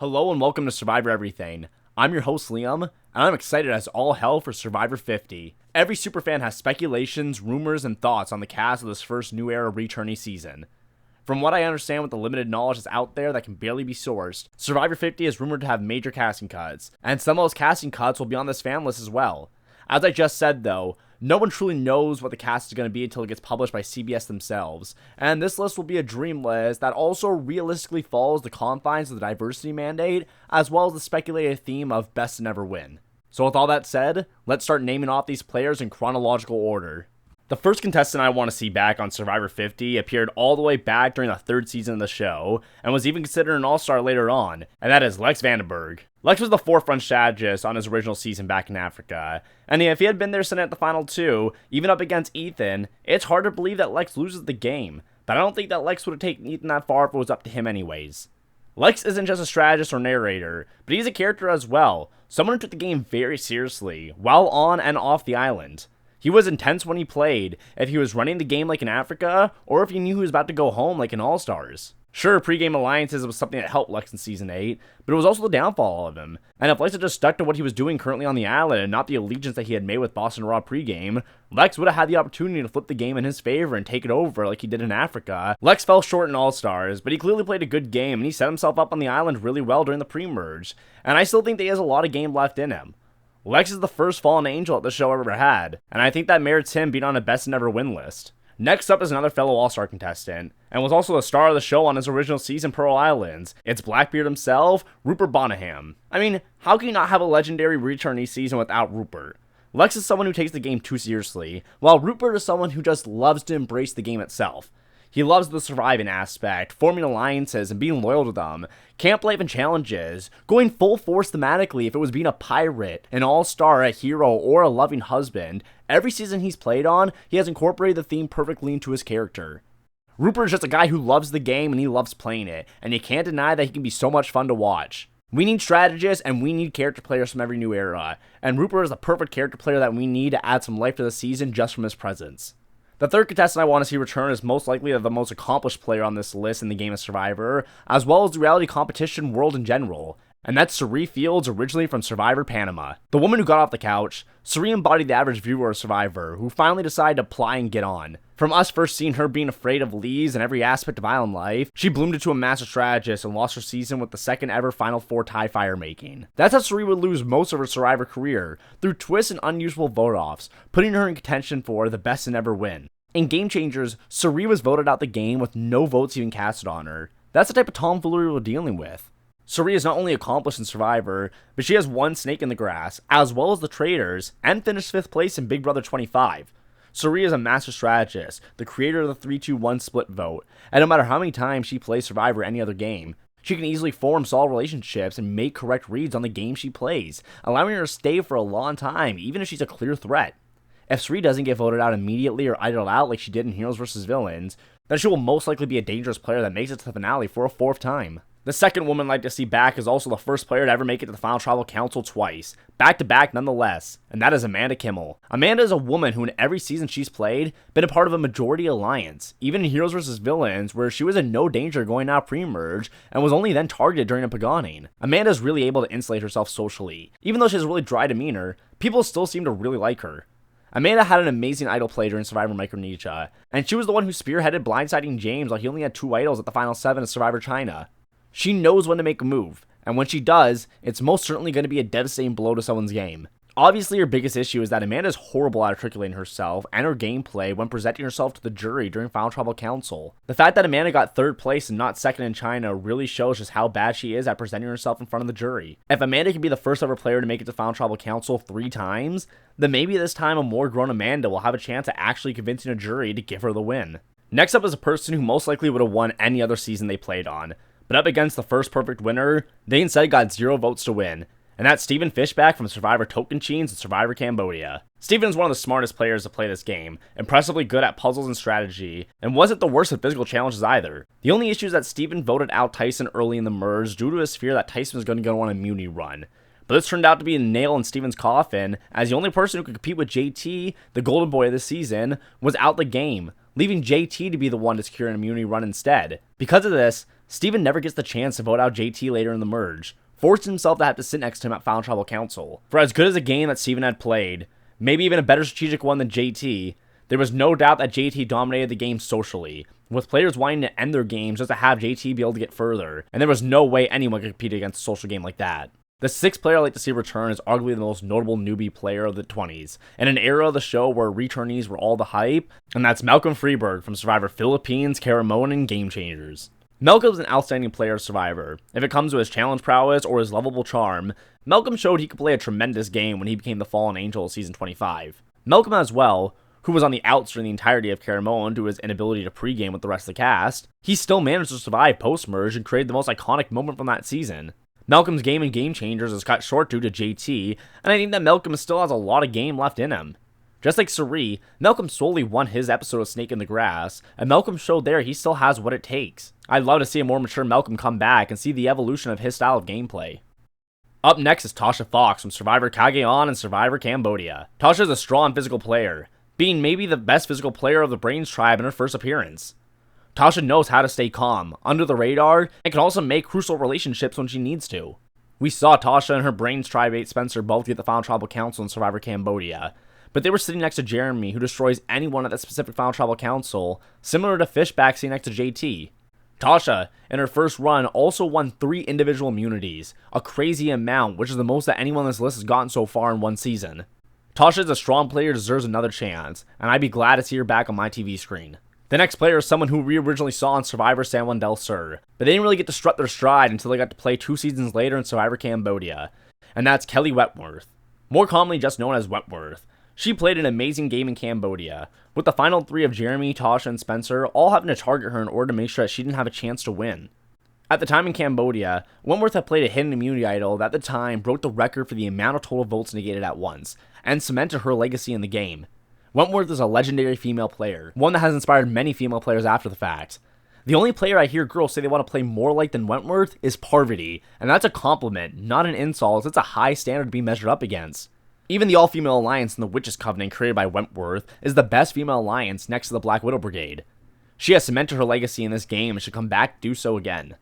Hello and welcome to Survivor Everything. I'm your host Liam, and I'm excited as all hell for Survivor 50. Every superfan has speculations, rumors, and thoughts on the cast of this first New Era returnee season. From what I understand with the limited knowledge that's out there that can barely be sourced, Survivor 50 is rumored to have major casting cuts, and some of those casting cuts will be on this fan list as well. As I just said though, no one truly knows what the cast is going to be until it gets published by CBS themselves, and this list will be a dream list that also realistically follows the confines of the diversity mandate, as well as the speculated theme of best to never win. So with all that said, let's start naming off these players in chronological order. The first contestant I want to see back on Survivor 50 appeared all the way back during the third season of the show, and was even considered an all-star later on, and that is Lex Vandenberg. Lex was the forefront strategist on his original season back in Africa, and if he had been there sitting at the final two, even up against Ethan, it's hard to believe that Lex loses the game, but I don't think that Lex would have taken Ethan that far if it was up to him anyways. Lex isn't just a strategist or narrator, but he's a character as well, someone who took the game very seriously, while on and off the island. He was intense when he played, if he was running the game like in Africa, or if he knew he was about to go home like in All-Stars. Sure, pre-game alliances was something that helped Lex in Season 8, but it was also the downfall of him. And if Lex had just stuck to what he was doing currently on the island and not the allegiance that he had made with Boston Raw pre-game, Lex would have had the opportunity to flip the game in his favor and take it over like he did in Africa. Lex fell short in All-Stars, but he clearly played a good game and he set himself up on the island really well during the pre-merge. And I still think that he has a lot of game left in him. Lex is the first fallen angel that the show ever had, and I think that merits him being on a best to never win list. Next up is another fellow All-Star contestant, and was also the star of the show on his original season, Pearl Islands. It's Blackbeard himself, Rupert Boneham. I mean, how can you not have a legendary returnee season without Rupert? Lex is someone who takes the game too seriously, while Rupert is someone who just loves to embrace the game itself. He loves the surviving aspect, forming alliances and being loyal to them, camp life and challenges, going full force thematically if it was being a pirate, an all-star, a hero, or a loving husband. Every season he's played on, he has incorporated the theme perfectly into his character. Rupert is just a guy who loves the game and he loves playing it, and you can't deny that he can be so much fun to watch. We need strategists and we need character players from every new era, and Rupert is the perfect character player that we need to add some life to the season just from his presence. The third contestant I want to see return is most likely the most accomplished player on this list in the game of Survivor, as well as the reality competition world in general, and that's Cirie Fields, originally from Survivor Panama. The woman who got off the couch, Cirie embodied the average viewer of Survivor, who finally decided to apply and get on. From us first seeing her being afraid of Lees in every aspect of island life, she bloomed into a master strategist and lost her season with the second ever Final Four tie fire making. That's how Cirie would lose most of her Survivor career, through twists and unusual vote-offs, putting her in contention for the best to never win. In Game Changers, Cirie was voted out the game with no votes even casted on her. That's the type of tomfoolery we're dealing with. Cirie is not only accomplished in Survivor, but she has one snake in the grass, as well as the Traitors, and finished 5th place in Big Brother 25. Cirie is a master strategist, the creator of the 3-2-1 split vote, and no matter how many times she plays Survivor or any other game, she can easily form solid relationships and make correct reads on the game she plays, allowing her to stay for a long time, even if she's a clear threat. If Cirie doesn't get voted out immediately or idled out like she did in Heroes vs. Villains, then she will most likely be a dangerous player that makes it to the finale for a 4th time. The second woman I'd like to see back is also the first player to ever make it to the Final Tribal Council twice, back-to-back nonetheless, and that is Amanda Kimmel. Amanda is a woman who in every season she's played, been a part of a majority alliance, even in Heroes vs. Villains, where she was in no danger going out pre-merge, and was only then targeted during a Paganing. Amanda is really able to insulate herself socially. Even though she has a really dry demeanor, people still seem to really like her. Amanda had an amazing idol play during Survivor Micronesia, and she was the one who spearheaded blindsiding James while he only had 2 idols at the final 7 of Survivor China. She knows when to make a move, and when she does, it's most certainly going to be a devastating blow to someone's game. Obviously, her biggest issue is that Amanda is horrible at articulating herself and her gameplay when presenting herself to the jury during Final Tribal Council. The fact that Amanda got 3rd place and not 2nd in China really shows just how bad she is at presenting herself in front of the jury. If Amanda can be the first ever player to make it to Final Tribal Council 3 times, then maybe this time a more grown Amanda will have a chance at actually convincing a jury to give her the win. Next up is a person who most likely would have won any other season they played on, but up against the first perfect winner, they instead got 0 votes to win, and that's Steven Fishbach from Survivor Tocantins and Survivor Cambodia. Steven is one of the smartest players to play this game, impressively good at puzzles and strategy, and wasn't the worst at physical challenges either. The only issue is that Steven voted out Tyson early in the merge due to his fear that Tyson was going to go on an immunity run. But this turned out to be a nail in Steven's coffin, as the only person who could compete with JT, the golden boy of the season, was out the game, leaving JT to be the one to secure an immunity run instead. Because of this, Steven never gets the chance to vote out JT later in the merge, forcing himself to have to sit next to him at Final Tribal Council. For as good as a game that Steven had played, maybe even a better strategic one than JT, there was no doubt that JT dominated the game socially, with players wanting to end their games just to have JT be able to get further, and there was no way anyone could compete against a social game like that. The sixth player I'd like to see return is arguably the most notable newbie player of the 20s, in an era of the show where returnees were all the hype, and that's Malcolm Freeberg from Survivor Philippines, Caramoan, and Game Changers. Malcolm's an outstanding player of Survivor. If it comes to his challenge prowess or his lovable charm, Malcolm showed he could play a tremendous game when he became the Fallen Angel of Season 25. Malcolm as well, who was on the outs during the entirety of Caramoan due to his inability to pregame with the rest of the cast, he still managed to survive post-merge and create the most iconic moment from that season. Malcolm's game in Game Changers is cut short due to JT, and I think that Malcolm still has a lot of game left in him. Just like Suri, Malcolm solely won his episode of Snake in the Grass, and Malcolm showed there he still has what it takes. I'd love to see a more mature Malcolm come back and see the evolution of his style of gameplay. Up next is Tasha Fox from Survivor Cagayan and Survivor Cambodia. Tasha is a strong physical player, being maybe the best physical player of the Brains tribe in her first appearance. Tasha knows how to stay calm, under the radar, and can also make crucial relationships when she needs to. We saw Tasha and her Brains tribe mate Spencer both get the Final Tribal Council in Survivor Cambodia, but they were sitting next to Jeremy, who destroys anyone at that specific Final Tribal Council, similar to Fishback sitting next to JT. Tasha, in her first run, also won 3 individual immunities, a crazy amount, which is the most that anyone on this list has gotten so far in one season. Tasha is a strong player who deserves another chance, and I'd be glad to see her back on my TV screen. The next player is someone who we originally saw in Survivor San Juan del Sur, but they didn't really get to strut their stride until they got to play 2 seasons later in Survivor Cambodia, and that's Kelly Wentworth, more commonly just known as Wentworth. She played an amazing game in Cambodia, with the final 3 of Jeremy, Tasha, and Spencer all having to target her in order to make sure that she didn't have a chance to win. At the time in Cambodia, Wentworth had played a hidden immunity idol that at the time broke the record for the amount of total votes negated at once, and cemented her legacy in the game. Wentworth is a legendary female player, one that has inspired many female players after the fact. The only player I hear girls say they want to play more like than Wentworth is Parvati, and that's a compliment, not an insult. It's a high standard to be measured up against. Even the all-female alliance in the Witches Covenant created by Wentworth is the best female alliance next to the Black Widow Brigade. She has cemented her legacy in this game and should come back to do so again.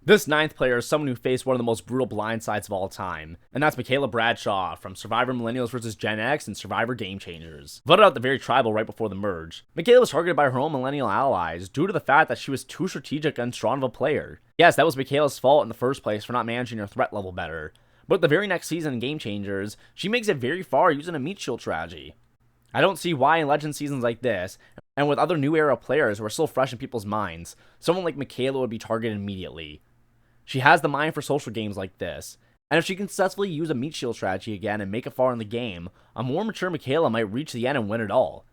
This 9th player is someone who faced one of the most brutal blindsides of all time, and that's Michaela Bradshaw from Survivor Millennials vs. Gen X and Survivor Game Changers. Voted out the very tribal right before the merge, Michaela was targeted by her own millennial allies due to the fact that she was too strategic and strong of a player. Yes, that was Michaela's fault in the first place for not managing her threat level better, but the very next season in Game Changers, she makes it very far using a meat shield strategy. I don't see why in Legend seasons like this, and with other new era players who are still fresh in people's minds, someone like Michaela would be targeted immediately. She has the mind for social games like this, and if she can successfully use a meat shield strategy again and make it far in the game, a more mature Michaela might reach the end and win it all.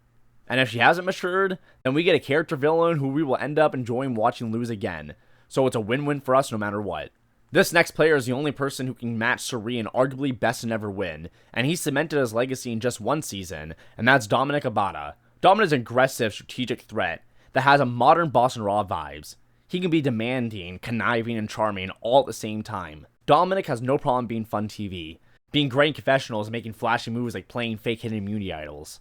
And if she hasn't matured, then we get a character villain who we will end up enjoying watching lose again, so it's a win-win for us no matter what. This next player is the only person who can match Suri and arguably best to never win, and he cemented his legacy in just one season, and that's Dominic Abada. Dominic is an aggressive, strategic threat that has a modern Boston Raw vibes. He can be demanding, conniving, and charming all at the same time. Dominic has no problem being fun TV, being great in confessionals and making flashy moves like playing fake hidden immunity idols.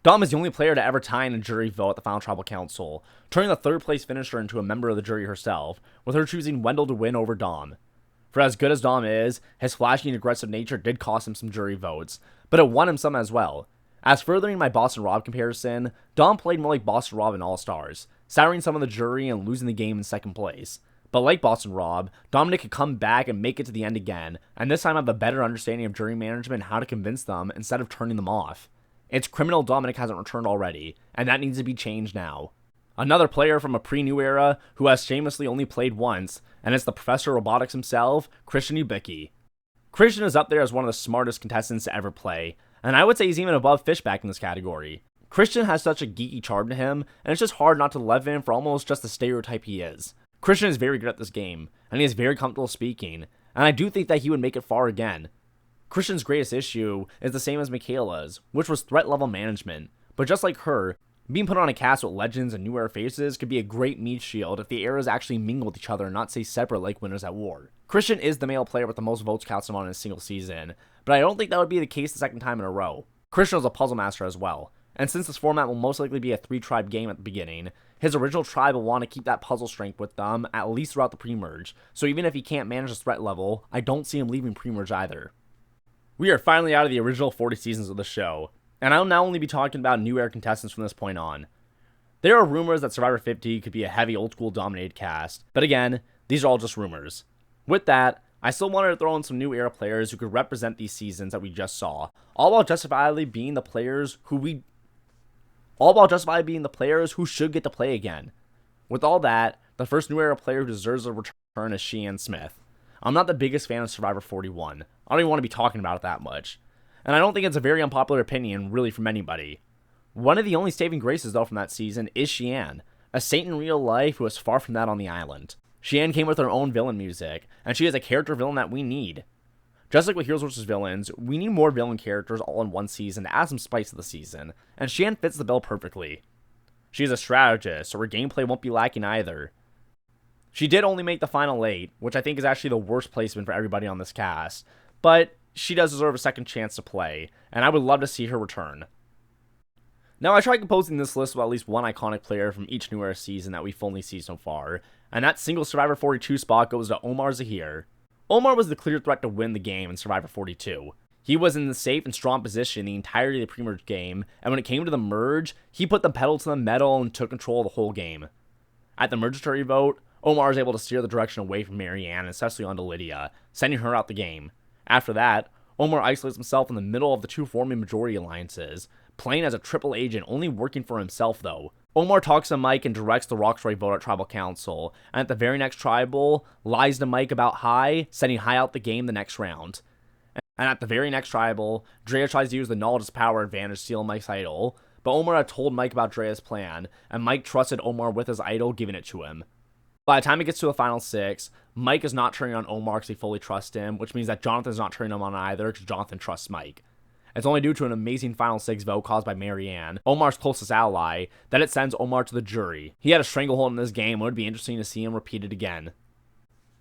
Dom is the only player to ever tie in a jury vote at the Final Tribal Council, turning the 3rd place finisher into a member of the jury herself, with her choosing Wendell to win over Dom. For as good as Dom is, his flashy and aggressive nature did cost him some jury votes, but it won him some as well. As furthering my Boston Rob comparison, Dom played more like Boston Rob in All-Stars, souring some of the jury and losing the game in 2nd place. But like Boston Rob, Dominic could come back and make it to the end again, and this time have a better understanding of jury management and how to convince them instead of turning them off. It's criminal Dominic hasn't returned already, and that needs to be changed now. Another player from a pre-new era who has shamelessly only played once, and it's the Professor of Robotics himself, Christian Ubicki. Christian is up there as one of the smartest contestants to ever play, and I would say he's even above Fishback in this category. Christian has such a geeky charm to him, and it's just hard not to love him for almost just the stereotype he is. Christian is very good at this game, and he is very comfortable speaking, and I do think that he would make it far again. Christian's greatest issue is the same as Michaela's, which was threat level management, but just like her, being put on a cast with legends and new era faces could be a great meat shield if the eras actually mingle with each other and not stay separate like Winners at War. Christian is the male player with the most votes counted on in a single season, but I don't think that would be the case the 2nd time in a row. Christian is a puzzle master as well, and since this format will most likely be a 3-tribe game at the beginning, his original tribe will want to keep that puzzle strength with them at least throughout the pre-merge, so even if he can't manage the threat level, I don't see him leaving pre-merge either. We are finally out of the original 40 seasons of the show, and I'll now only be talking about new era contestants from this point on. There are rumors that Survivor 50 could be a heavy old school dominated cast, but again, these are all just rumors. With that, I still wanted to throw in some new era players who could represent these seasons that we just saw, all while justifiably being the players who should get to play again. With all that, the first new era player who deserves a return is Cheyenne Smith. I'm not the biggest fan of Survivor 41. I don't even want to be talking about it that much. And I don't think it's a very unpopular opinion, really, from anybody. One of the only saving graces, though, from that season is Cheyenne, a saint in real life who is far from that on the island. Cheyenne came with her own villain music, and she is a character villain that we need. Just like with Heroes vs. Villains, we need more villain characters all in one season to add some spice to the season, and Cheyenne fits the bill perfectly. She is a strategist, so her gameplay won't be lacking either. She did only make the final 8, which I think is actually the worst placement for everybody on this cast, but she does deserve a second chance to play, and I would love to see her return. Now, I tried composing this list with at least one iconic player from each New Era season that we've only seen so far, and that single Survivor 42 spot goes to Omar Zahir. Omar was the clear threat to win the game in Survivor 42. He was in the safe and strong position the entirety of the pre-merge game, and when it came to the merge, he put the pedal to the metal and took control of the whole game. At the mergatory vote, Omar was able to steer the direction away from Marianne and especially onto Lydia, sending her out the game. After that, Omar isolates himself in the middle of the two forming majority alliances, playing as a triple agent, only working for himself though. Omar talks to Mike and directs the Rockstory vote at Tribal Council, and at the very next Tribal, lies to Mike about Hai, sending Hai out the game the next round. And at the very next Tribal, Drea tries to use the knowledge as power advantage to steal Mike's idol, but Omar had told Mike about Drea's plan, and Mike trusted Omar with his idol, giving it to him. By the time it gets to the final 6, Mike is not turning on Omar because he fully trusts him, which means that Jonathan's not turning him on either because Jonathan trusts Mike. It's only due to an amazing final 6 vote caused by Marianne, Omar's closest ally, that it sends Omar to the jury. He had a stranglehold in this game, and it would be interesting to see him repeat it again.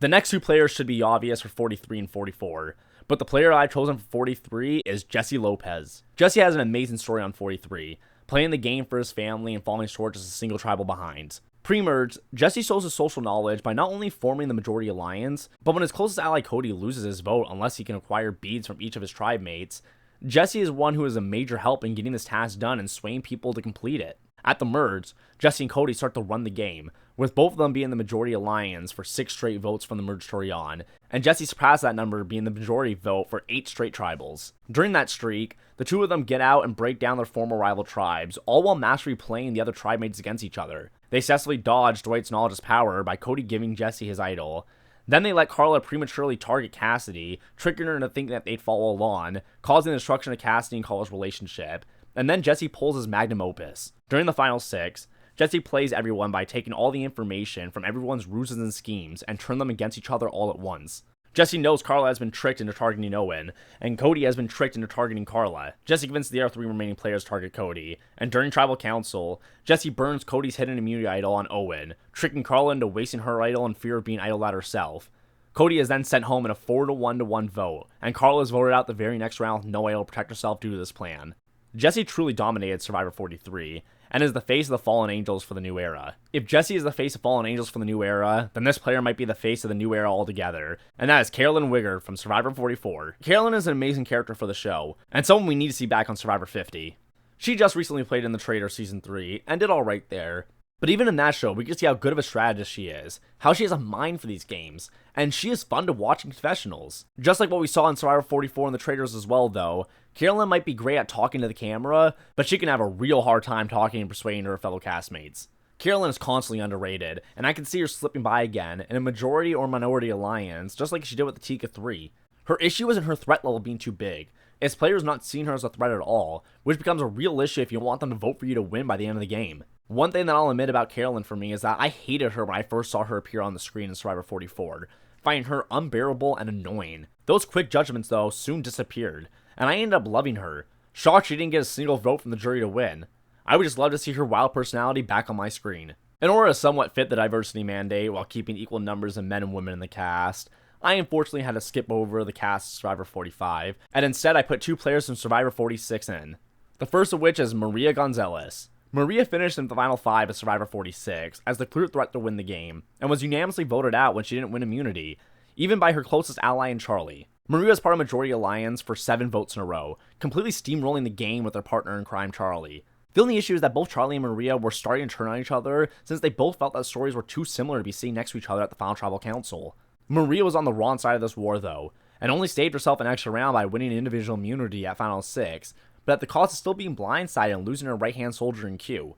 The next two players should be obvious for 43 and 44, but the player I've chosen for 43 is Jesse Lopez. Jesse has an amazing story on 43, playing the game for his family and falling short just a single tribal behind. Pre-merge, Jesse shows his social knowledge by not only forming the majority alliance, but when his closest ally Cody loses his vote unless he can acquire beads from each of his tribe mates, Jesse is one who is a major help in getting this task done and swaying people to complete it. At the merge, Jesse and Cody start to run the game, with both of them being the majority alliance for 6 straight votes from the mergatory on, and Jesse surpassed that number being the majority vote for 8 straight tribals. During that streak, the two of them get out and break down their former rival tribes, all while mastery playing the other tribe mates against each other. They successfully dodge Dwight's knowledge as power by Cody giving Jesse his idol. Then they let Carla prematurely target Cassidy, tricking her into thinking that they'd follow along, causing the destruction of Cassidy and Carla's relationship. And then Jesse pulls his magnum opus. During the final 6, Jesse plays everyone by taking all the information from everyone's ruses and schemes and turn them against each other all at once. Jesse knows Carla has been tricked into targeting Owen, and Cody has been tricked into targeting Carla. Jesse convinces the other 3 remaining players to target Cody, and during Tribal Council, Jesse burns Cody's hidden immunity idol on Owen, tricking Carla into wasting her idol in fear of being idoled out herself. Cody is then sent home in a 4-1 vote, and Carla is voted out the very next round with no idol to protect herself due to this plan. Jesse truly dominated Survivor 43, and is the face of the Fallen Angels for the new era. If Jesse is the face of Fallen Angels for the new era, then this player might be the face of the new era altogether, and that is Carolyn Wigger from Survivor 44. Carolyn is an amazing character for the show, and someone we need to see back on Survivor 50. She just recently played in The Traitor Season 3, and did alright there. But even in that show, we can see how good of a strategist she is, how she has a mind for these games, and she is fun to watch in confessionals. Just like what we saw in Survivor 44 and The Traitors as well though, Carolyn might be great at talking to the camera, but she can have a real hard time talking and persuading her fellow castmates. Carolyn is constantly underrated, and I can see her slipping by again in a majority or minority alliance, just like she did with the Tika 3. Her issue isn't her threat level being too big, it's players not seeing her as a threat at all, which becomes a real issue if you want them to vote for you to win by the end of the game. One thing that I'll admit about Carolyn for me is that I hated her when I first saw her appear on the screen in Survivor 44, finding her unbearable and annoying. Those quick judgments though soon disappeared, and I ended up loving her. Shocked she didn't get a single vote from the jury to win. I would just love to see her wild personality back on my screen. In order to somewhat fit the diversity mandate while keeping equal numbers of men and women in the cast, I unfortunately had to skip over the cast of Survivor 45, and instead I put 2 players from Survivor 46 in. The first of which is Maria Gonzalez. Maria finished in the final 5 of Survivor 46 as the clear threat to win the game, and was unanimously voted out when she didn't win immunity, even by her closest ally in Charlie. Maria was part of Majority Alliance for 7 votes in a row, completely steamrolling the game with their partner in crime Charlie. The only issue is that both Charlie and Maria were starting to turn on each other since they both felt that stories were too similar to be seen next to each other at the final tribal council. Maria was on the wrong side of this war though, and only saved herself an extra round by winning individual immunity at final 6, but at the cost of still being blindsided and losing her right-hand soldier in Q.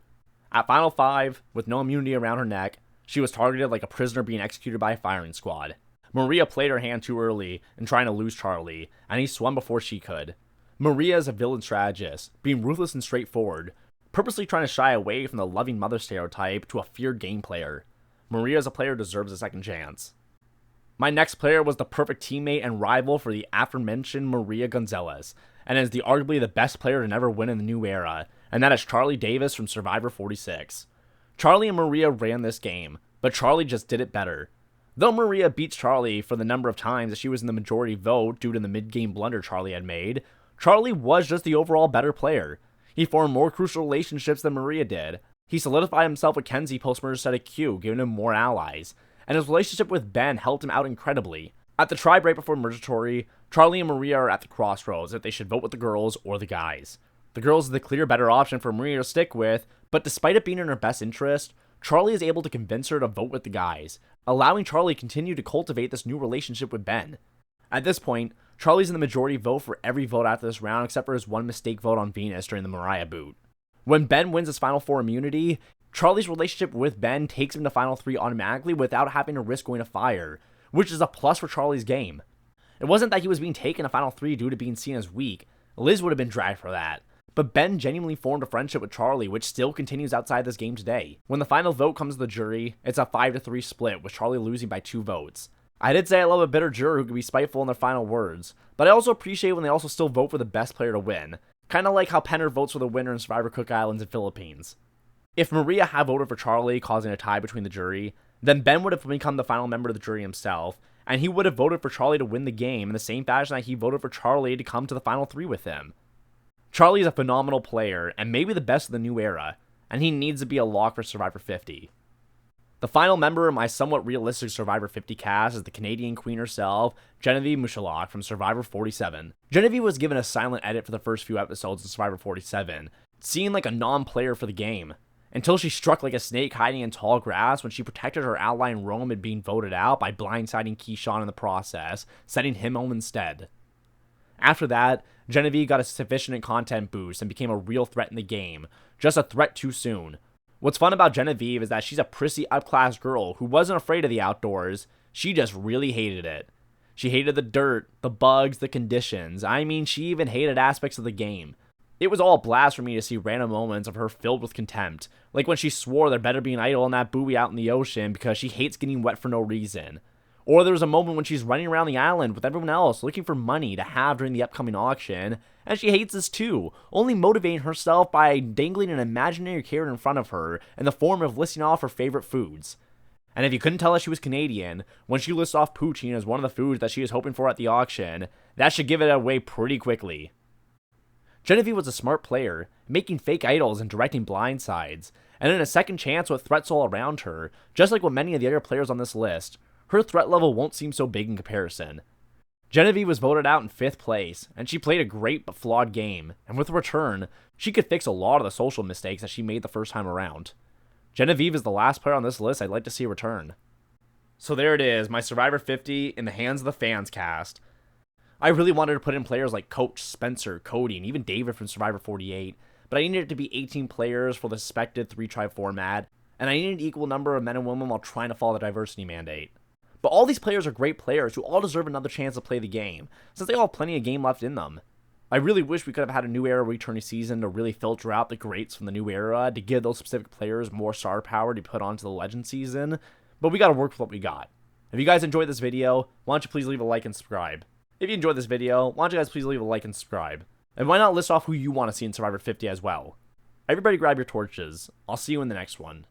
At final 5, with no immunity around her neck, she was targeted like a prisoner being executed by a firing squad. Maria played her hand too early in trying to lose Charlie, and he swung before she could. Maria is a villain strategist, being ruthless and straightforward, purposely trying to shy away from the loving mother stereotype to a feared game player. Maria as a player deserves a second chance. My next player was the perfect teammate and rival for the aforementioned Maria Gonzalez, and is arguably the best player to never win in the new era, and that is Charlie Davis from Survivor 46. Charlie and Maria ran this game, but Charlie just did it better. Though Maria beats Charlie for the number of times that she was in the majority vote due to the mid-game blunder Charlie had made, Charlie was just the overall better player. He formed more crucial relationships than Maria did. He solidified himself with Kenzie post-murder set of Q, giving him more allies, and his relationship with Ben helped him out incredibly. At the tribe right before Mergatory, Charlie and Maria are at the crossroads if they should vote with the girls or the guys. The girls is the clear better option for Maria to stick with, but despite it being in her best interest, Charlie is able to convince her to vote with the guys, allowing Charlie to continue to cultivate this new relationship with Ben. At this point, Charlie's in the majority vote for every vote after this round except for his one mistake vote on Venus during the Mariah boot. When Ben wins his final 4 immunity, Charlie's relationship with Ben takes him to final 3 automatically without having to risk going to fire, which is a plus for Charlie's game. It wasn't that he was being taken to final 3 due to being seen as weak. Liz would have been dragged for that. But Ben genuinely formed a friendship with Charlie, which still continues outside this game today. When the final vote comes to the jury, it's a 5-3 split, with Charlie losing by 2 votes. I did say I love a bitter juror who can be spiteful in their final words, but I also appreciate when they also still vote for the best player to win. Kinda like how Penner votes for the winner in Survivor Cook Islands and Philippines. If Maria had voted for Charlie, causing a tie between the jury, then Ben would have become the final member of the jury himself, and he would have voted for Charlie to win the game in the same fashion that he voted for Charlie to come to the final 3 with him. Charlie is a phenomenal player, and maybe the best of the new era, and he needs to be a lock for Survivor 50. The final member of my somewhat realistic Survivor 50 cast is the Canadian queen herself, Genevieve Michalak from Survivor 47. Genevieve was given a silent edit for the first few episodes of Survivor 47, seeming like a non-player for the game, until she struck like a snake hiding in tall grass when she protected her ally in Roman being voted out by blindsiding Keyshawn in the process, sending him home instead. After that, Genevieve got a sufficient content boost and became a real threat in the game, just a threat too soon. What's fun about Genevieve is that she's a prissy upclass girl who wasn't afraid of the outdoors, she just really hated it. She hated the dirt, the bugs, the conditions, I mean she even hated aspects of the game. It was all a blast for me to see random moments of her filled with contempt, like when she swore there better be an idol on that buoy out in the ocean because she hates getting wet for no reason. Or there was a moment when she's running around the island with everyone else looking for money to have during the upcoming auction, and she hates this too, only motivating herself by dangling an imaginary carrot in front of her in the form of listing off her favorite foods. And if you couldn't tell that she was Canadian, when she lists off poutine as one of the foods that she is hoping for at the auction, that should give it away pretty quickly. Genevieve was a smart player, making fake idols and directing blindsides, and in a second chance with threats all around her, just like with many of the other players on this list, her threat level won't seem so big in comparison. Genevieve was voted out in 5th place, and she played a great but flawed game, and with return, she could fix a lot of the social mistakes that she made the first time around. Genevieve is the last player on this list I'd like to see return. So there it is, my Survivor 50 in the hands of the fans cast. I really wanted to put in players like Coach, Spencer, Cody, and even David from Survivor 48, but I needed it to be 18 players for the suspected 3-tribe format, and I needed an equal number of men and women while trying to follow the diversity mandate. But all these players are great players who all deserve another chance to play the game, since they all have plenty of game left in them. I really wish we could have had a new era returning season to really filter out the greats from the new era to give those specific players more star power to put onto the legend season, but we gotta work with what we got. If you guys enjoyed this video, why don't you please leave a like and subscribe. If you enjoyed this video, why don't you guys please leave a like and subscribe. And why not list off who you want to see in Survivor 50 as well. Everybody grab your torches. I'll see you in the next one.